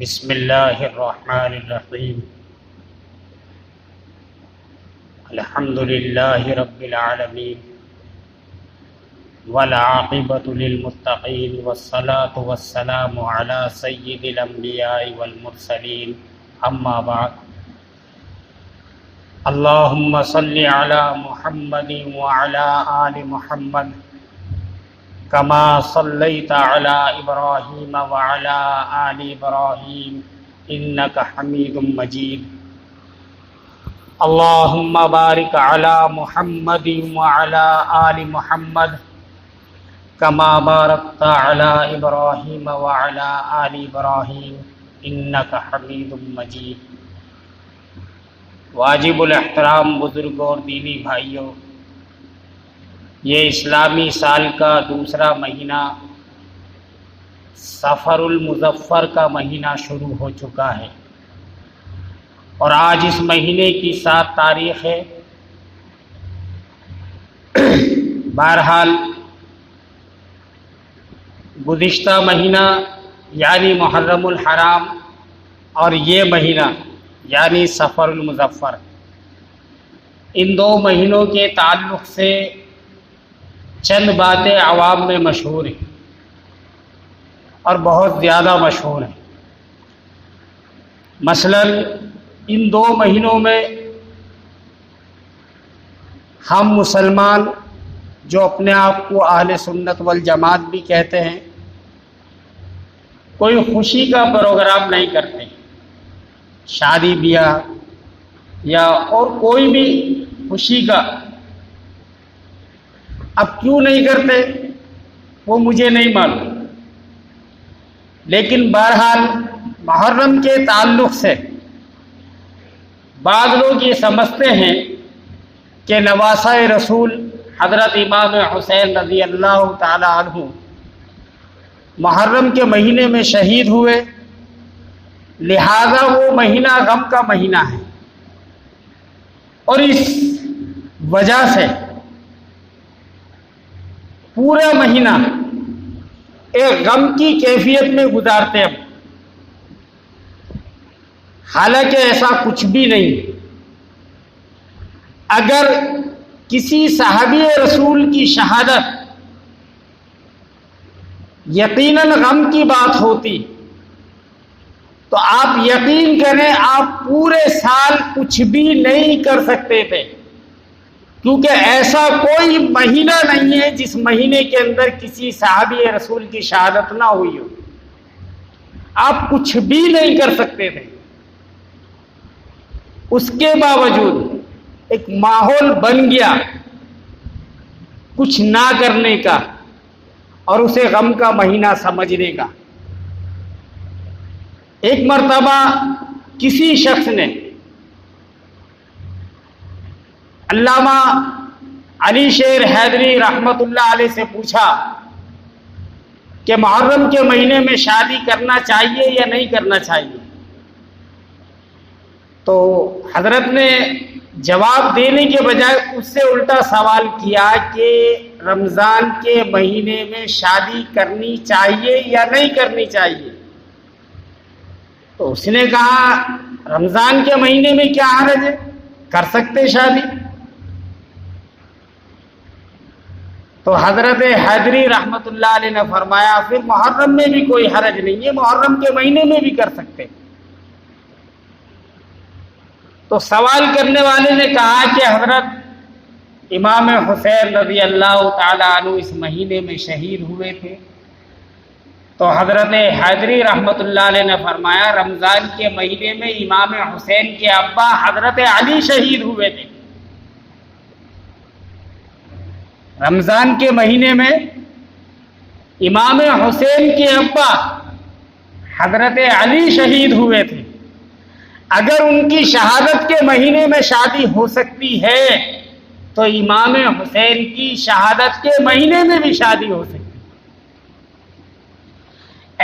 بسم اللہ الرحمن الرحیم الحمد للہ رب العالمین والعاقبۃ للمتقین والصلاة والسلام علی سید الانبیاء والمرسلین اما بعد اللہم صل علی محمد وعلی آل محمد کما صلیت علی ابراہیم وعلی آل ابراہیم انک حمید مجید اللہم بارک علی محمد وعلی آل محمد کما بارکت علی ابراہیم وعلی آل ابراہیم انک حمید مجید۔ واجب الاحترام بزرگوں اور دینی بھائیوں، یہ اسلامی سال کا دوسرا مہینہ سفر المظفر کا مہینہ شروع ہو چکا ہے، اور آج اس مہینے کی 7 تاریخ ہے۔ بہرحال گزشتہ مہینہ یعنی محرم الحرام اور یہ مہینہ یعنی سفر المظفر، ان 2 مہینوں کے تعلق سے چند باتیں عوام میں مشہور ہیں اور بہت زیادہ مشہور ہیں۔ مثلا ان 2 مہینوں میں ہم مسلمان جو اپنے آپ کو اہل سنت والجماعت بھی کہتے ہیں، کوئی خوشی کا پروگرام نہیں کرتے، شادی بیاہ یا اور کوئی بھی خوشی کا۔ اب کیوں نہیں کرتے وہ مجھے نہیں معلوم، لیکن بہرحال محرم کے تعلق سے بعض لوگ یہ سمجھتے ہیں کہ نواسہ رسول حضرت امام حسین رضی اللہ تعالی عنہ محرم کے مہینے میں شہید ہوئے، لہذا وہ مہینہ غم کا مہینہ ہے، اور اس وجہ سے پورا مہینہ ایک غم کی کیفیت میں گزارتے ہیں، حالانکہ ایسا کچھ بھی نہیں۔ اگر کسی صحابی رسول کی شہادت یقیناً غم کی بات ہوتی تو آپ یقین کریں آپ پورے سال کچھ بھی نہیں کر سکتے تھے، کیونکہ ایسا کوئی مہینہ نہیں ہے جس مہینے کے اندر کسی صحابی رسول کی شہادت نہ ہوئی ہو، آپ کچھ بھی نہیں کر سکتے تھے۔ اس کے باوجود ایک ماحول بن گیا کچھ نہ کرنے کا اور اسے غم کا مہینہ سمجھنے کا۔ ایک مرتبہ کسی شخص نے علامہ علی شیر حیدری رحمت اللہ علیہ سے پوچھا کہ محرم کے مہینے میں شادی کرنا چاہیے یا نہیں کرنا چاہیے، تو حضرت نے جواب دینے کے بجائے اس سے الٹا سوال کیا کہ رمضان کے مہینے میں شادی کرنی چاہیے یا نہیں کرنی چاہیے؟ تو اس نے کہا رمضان کے مہینے میں کیا حرج ہے، کر سکتے شادی۔ تو حضرت حیدری رحمت اللہ علیہ نے فرمایا پھر محرم میں بھی کوئی حرج نہیں ہے، محرم کے مہینے میں بھی کر سکتے۔ تو سوال کرنے والے نے کہا کہ حضرت امام حسین رضی اللہ تعالی عنہ اس مہینے میں شہید ہوئے تھے۔ تو حضرت حیدری رحمت اللہ علیہ نے فرمایا رمضان کے مہینے میں امام حسین کے ابا حضرت علی شہید ہوئے تھے۔ رمضان کے مہینے میں امام حسین کے ابا حضرت علی شہید ہوئے تھے۔ اگر ان کی شہادت کے مہینے میں شادی ہو سکتی ہے تو امام حسین کی شہادت کے مہینے میں بھی شادی ہو سکتی ہے۔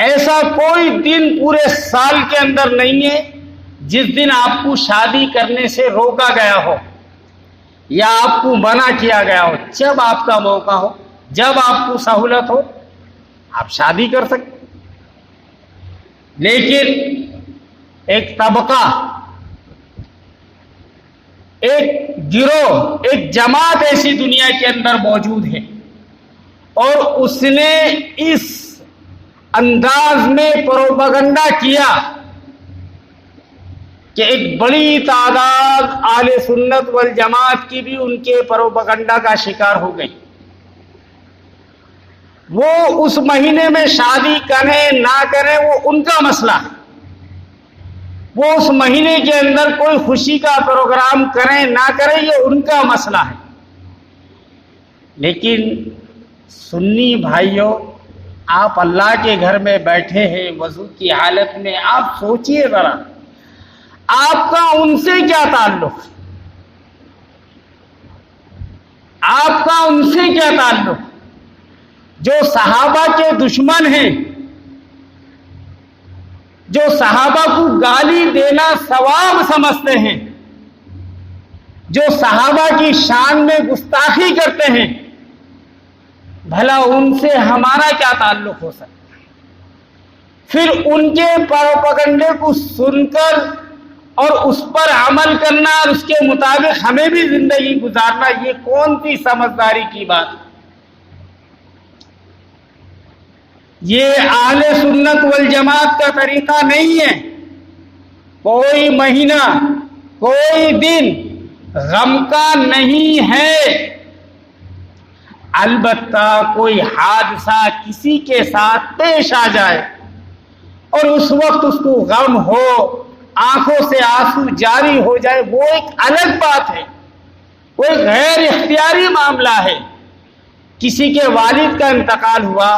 ایسا کوئی دن پورے سال کے اندر نہیں ہے جس دن آپ کو شادی کرنے سے روکا گیا ہو یا آپ کو منع کیا گیا ہو۔ جب آپ کا موقع ہو، جب آپ کو سہولت ہو، آپ شادی کر سکتے۔ لیکن ایک طبقہ، ایک گروہ، ایک جماعت ایسی دنیا کے اندر موجود ہے، اور اس نے اس انداز میں پروپیگنڈا کیا کہ ایک بڑی تعداد اہل سنت والجماعت کی بھی ان کے پروپیگنڈا کا شکار ہو گئی۔ وہ اس مہینے میں شادی کریں نہ کریں وہ ان کا مسئلہ ہے، وہ اس مہینے کے اندر کوئی خوشی کا پروگرام کریں نہ کریں یہ ان کا مسئلہ ہے، لیکن سنی بھائیوں، آپ اللہ کے گھر میں بیٹھے ہیں وضو کی حالت میں، آپ سوچئے ذرا آپ کا ان سے کیا تعلق، آپ کا ان سے کیا تعلق؟ جو صحابہ کے دشمن ہیں، جو صحابہ کو گالی دینا ثواب سمجھتے ہیں، جو صحابہ کی شان میں گستاخی کرتے ہیں، بھلا ان سے ہمارا کیا تعلق ہو سکتا ہے؟ پھر ان کے پروپیگنڈے کو سن کر اور اس پر عمل کرنا اور اس کے مطابق ہمیں بھی زندگی گزارنا، یہ کون سی سمجھداری کی بات ہے؟ یہ اہل سنت والجماعت کا طریقہ نہیں ہے۔ کوئی مہینہ، کوئی دن غم کا نہیں ہے، البتہ کوئی حادثہ کسی کے ساتھ پیش آ جائے اور اس وقت اس کو غم ہو، آنکھوں سے آنسو جاری ہو جائے، وہ ایک الگ بات ہے، وہ ایک غیر اختیاری معاملہ ہے۔ کسی کے والد کا انتقال ہوا،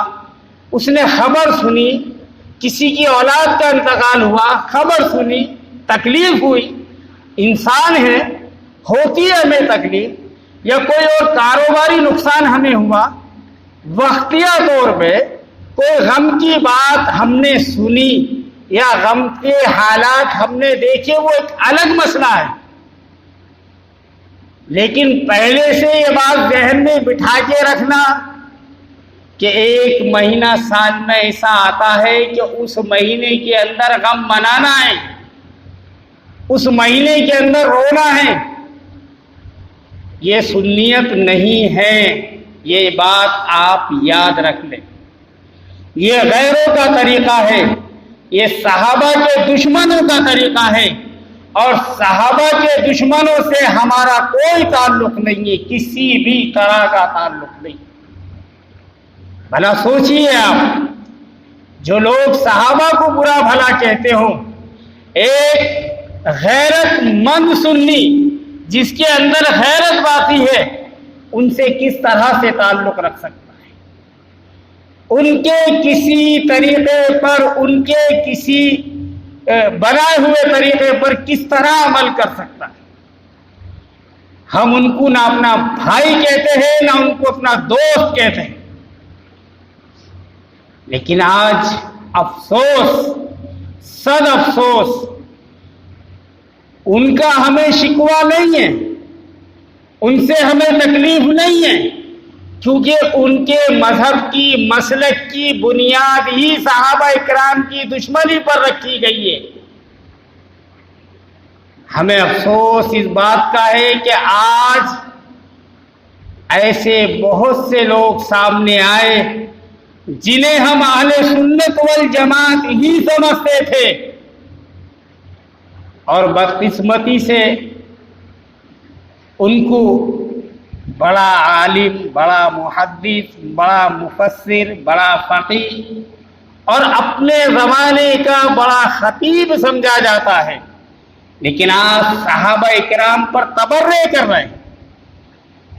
اس نے خبر سنی، کسی کی اولاد کا انتقال ہوا، خبر سنی، تکلیف ہوئی، انسان ہے، ہوتی ہے ہمیں تکلیف، یا کوئی اور کاروباری نقصان ہمیں ہوا، وقتیہ طور پہ کوئی غم کی بات ہم نے سنی یا غم کے حالات ہم نے دیکھے، وہ ایک الگ مسئلہ ہے، لیکن پہلے سے یہ بات ذہن میں بٹھا کے رکھنا کہ ایک مہینہ سال میں ایسا آتا ہے کہ اس مہینے کے اندر غم منانا ہے، اس مہینے کے اندر رونا ہے، یہ سنیت نہیں ہے، یہ بات آپ یاد رکھ لیں۔ یہ غیروں کا طریقہ ہے، یہ صحابہ کے دشمنوں کا طریقہ ہے، اور صحابہ کے دشمنوں سے ہمارا کوئی تعلق نہیں ہے، کسی بھی طرح کا تعلق نہیں۔ بھلا سوچئے آپ، جو لوگ صحابہ کو برا بھلا کہتے ہوں، ایک غیرت مند سنی جس کے اندر غیرت باقی ہے، ان سے کس طرح سے تعلق رکھ سکتا ہے؟ ان کے کسی طریقے پر، ان کے کسی بنائے ہوئے طریقے پر کس طرح عمل کر سکتا ہے؟ ہم ان کو نہ اپنا بھائی کہتے ہیں، نہ ان کو اپنا دوست کہتے ہیں، لیکن آج افسوس، صد افسوس، ان کا ہمیں شکوہ نہیں ہے، ان سے ہمیں تکلیف نہیں ہے، کیونکہ ان کے مذہب کی، مسلک کی بنیاد ہی صحابہ اکرام کی دشمنی پر رکھی گئی ہے۔ ہمیں افسوس اس بات کا ہے کہ آج ایسے بہت سے لوگ سامنے آئے جنہیں ہم اہل سنت والجماعت ہی سمجھتے تھے، اور بدقسمتی سے ان کو بڑا عالم، بڑا محدث، بڑا مفسر، بڑا فقیہ اور اپنے زمانے کا بڑا خطیب سمجھا جاتا ہے، لیکن آج صحابہ اکرام پر تبرئے کر رہے ہیں،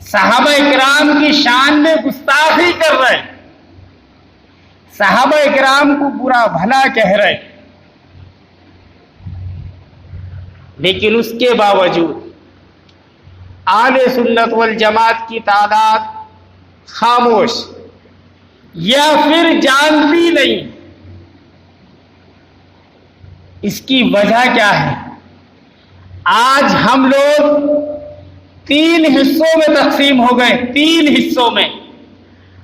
صحابہ اکرام کی شان میں گستاخی کر رہے ہیں، صحابہ اکرام کو برا بھلا کہہ رہے ہیں، لیکن اس کے باوجود اہل سنت والجماعت کی تعداد خاموش یا پھر جانتی نہیں۔ اس کی وجہ کیا ہے؟ آج ہم لوگ 3 حصوں میں تقسیم ہو گئے، 3 حصوں میں۔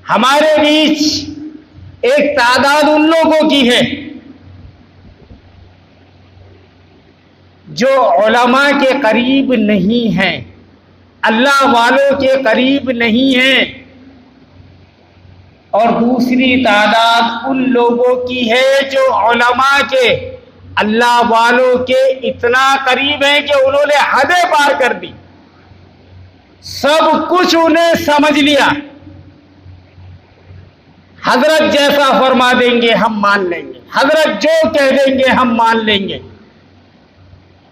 ہمارے بیچ ایک تعداد ان لوگوں کی ہے جو علماء کے قریب نہیں ہیں، اللہ والوں کے قریب نہیں ہیں، اور دوسری تعداد ان لوگوں کی ہے جو علماء کے، اللہ والوں کے اتنا قریب ہیں کہ انہوں نے حدیں پار کر دی، سب کچھ انہیں سمجھ لیا، حضرت جیسا فرما دیں گے ہم مان لیں گے، حضرت جو کہہ دیں گے ہم مان لیں گے،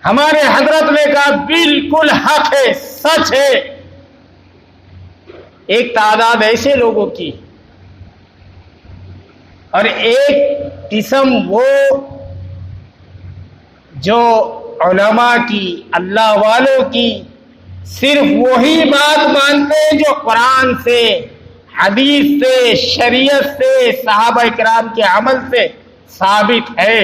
ہمارے حضرت نے کہا بالکل حق ہے، سچ ہے۔ ایک تعداد ایسے لوگوں کی، اور ایک قسم وہ جو علماء کی، اللہ والوں کی صرف وہی بات مانتے ہیں جو قرآن سے، حدیث سے، شریعت سے، صحابہ کرام کے عمل سے ثابت ہے۔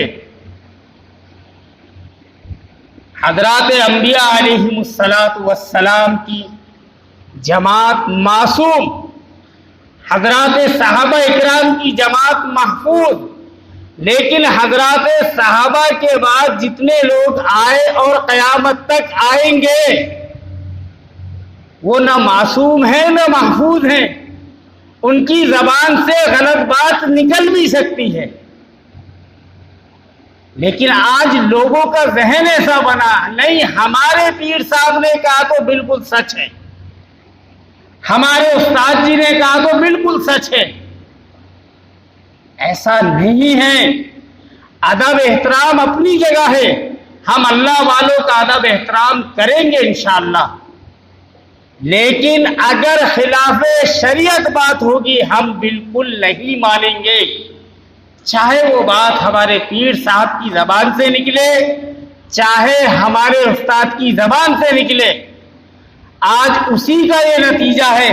حضرات انبیاء علیہم السلام کی جماعت معصوم، حضرات صحابہ اکرام کی جماعت محفوظ، لیکن حضرات صحابہ کے بعد جتنے لوگ آئے اور قیامت تک آئیں گے وہ نہ معصوم ہیں نہ محفوظ ہیں، ان کی زبان سے غلط بات نکل بھی سکتی ہے، لیکن آج لوگوں کا ذہن ایسا بنا، نہیں ہمارے پیر صاحب نے کہا تو بالکل سچ ہے، ہمارے استاد جی نے کہا تو بالکل سچ ہے۔ ایسا نہیں ہے، ادب احترام اپنی جگہ ہے، ہم اللہ والوں کا ادب احترام کریں گے انشاءاللہ، لیکن اگر خلاف شریعت بات ہوگی ہم بالکل نہیں مانیں گے، چاہے وہ بات ہمارے پیر صاحب کی زبان سے نکلے، چاہے ہمارے استاد کی زبان سے نکلے۔ آج اسی کا یہ نتیجہ ہے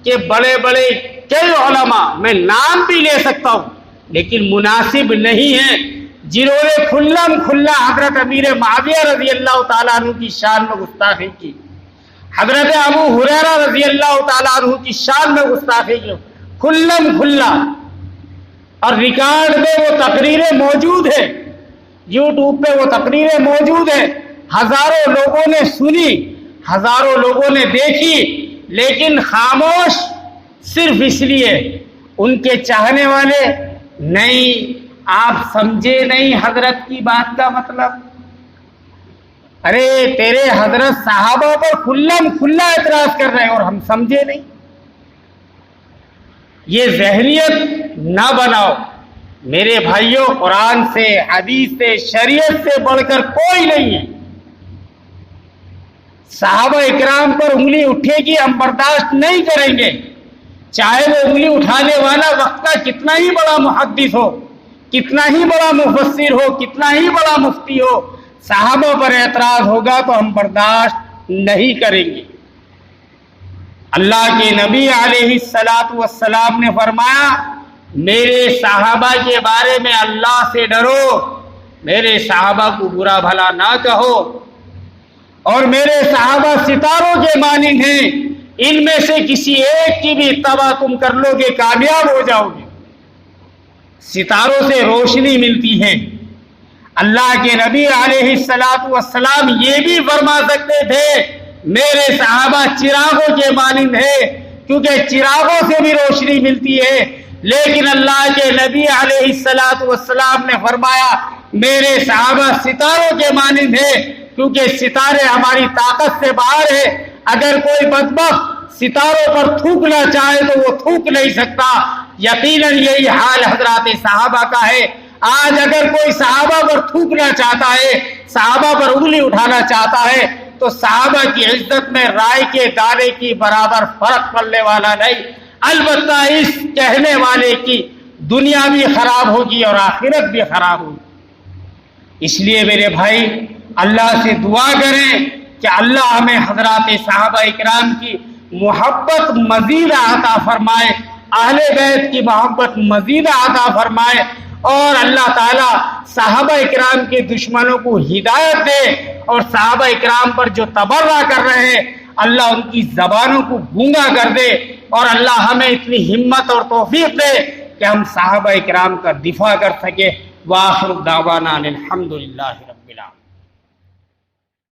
کہ بڑے بڑے کئی علماء، میں نام بھی لے سکتا ہوں لیکن مناسب نہیں ہیں، جنہوں نے کھلم کھلا حضرت امیر معاویہ رضی اللہ تعالیٰ عنہ کی شان میں گستاخی کی، حضرت ابو ہریرہ رضی اللہ تعالیٰ عنہ کی شان میں گستاخی کی، کھلم کھلا، اور ریکارڈ میں وہ تقریریں موجود ہیں، یوٹیوب پہ وہ تقریریں موجود ہیں، ہزاروں لوگوں نے سنی، ہزاروں لوگوں نے دیکھی، لیکن خاموش، صرف اس لیے ان کے چاہنے والے نہیں، آپ سمجھے نہیں حضرت کی بات کا مطلب، ارے تیرے حضرت صحابہ پر کھلم کھلا اعتراض کر رہے ہیں اور ہم سمجھے نہیں۔ یہ ذہنیت نہ بناؤ میرے بھائیوں، قرآن سے، حدیث سے، شریعت سے بڑھ کر کوئی نہیں ہے۔ صحابہ اکرام پر انگلی اٹھے گی ہم برداشت نہیں کریں گے، چاہے وہ انگلی اٹھانے والا وقت کا کتنا ہی بڑا محدث ہو، کتنا ہی بڑا مفسر ہو، کتنا ہی بڑا مفتی ہو، صحابہ پر اعتراض ہوگا تو ہم برداشت نہیں کریں گے۔ اللہ کے نبی علیہ السلام نے فرمایا، میرے صحابہ کے بارے میں اللہ سے ڈرو، میرے صحابہ کو برا بھلا نہ کہو، اور میرے صحابہ ستاروں کے مانند ہیں، ان میں سے کسی ایک کی بھی اتباع تم کر لو گے کامیاب ہو جاؤ گے۔ ستاروں سے روشنی ملتی ہے۔ اللہ کے نبی علیہ السلام یہ بھی فرما سکتے تھے میرے صحابہ چراغوں کے مانند ہے، کیونکہ چراغوں سے بھی روشنی ملتی ہے، لیکن اللہ کے نبی علیہ السلام نے فرمایا میرے صحابہ ستاروں کے مانند ہے، کیونکہ ستارے ہماری طاقت سے باہر ہے، اگر کوئی بدبخت ستاروں پر تھوکنا چاہے تو وہ تھوک نہیں سکتا۔ یقیناً یہی حال حضرات صحابہ کا ہے۔ آج اگر کوئی صحابہ پر تھوکنا چاہتا ہے، صحابہ پر انگلی اٹھانا چاہتا ہے، تو صحابہ کی عزت میں رائے کے دانے کی برابر فرق پڑنے والا نہیں، البتہ اس کہنے والے کی دنیا بھی خراب ہوگی اور آخرت بھی خراب ہوگی۔ اس لیے میرے بھائی اللہ سے دعا کریں کہ اللہ ہمیں حضرات صحابہ اکرام کی محبت مزید عطا فرمائے، اہل بیت کی محبت مزید عطا فرمائے، اور اللہ تعالیٰ صحابہ اکرام کے دشمنوں کو ہدایت دے، اور صحابہ اکرام پر جو تبرہ کر رہے ہیں اللہ ان کی زبانوں کو گونگا کر دے، اور اللہ ہمیں اتنی ہمت اور توفیق دے کہ ہم صحابہ اکرام کا دفاع کر سکے۔ وآخر دعوانا الحمدللہ رب العالمین۔